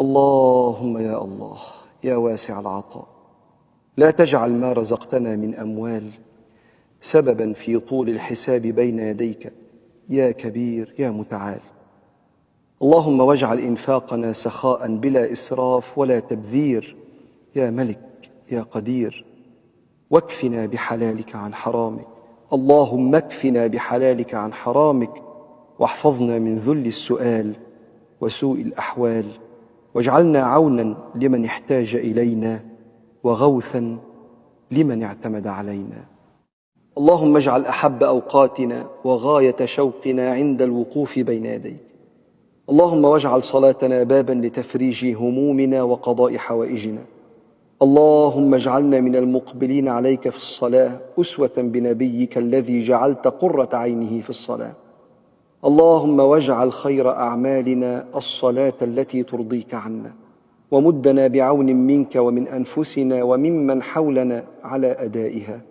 اللهم يا الله يا واسع العطاء، لا تجعل ما رزقتنا من أموال سببا في طول الحساب بين يديك يا كبير يا متعال. اللهم واجعل إنفاقنا سخاء بلا إسراف ولا تبذير يا ملك يا قدير، واكفنا بحلالك عن حرامك. اللهم اكفنا بحلالك عن حرامك، واحفظنا من ذل السؤال وسوء الأحوال، واجعلنا عونا لمن احتاج إلينا وغوثا لمن اعتمد علينا. اللهم اجعل أحب أوقاتنا وغاية شوقنا عند الوقوف بين يديك. اللهم واجعل صلاتنا بابا لتفريج همومنا وقضاء حوائجنا. اللهم اجعلنا من المقبلين عليك في الصلاة أسوة بنبيك الذي جعلت قرة عينه في الصلاة. اللهم واجعل خير أعمالنا الصلاة التي ترضيك عنا، ومدنا بعون منك ومن أنفسنا وممن حولنا على أدائها.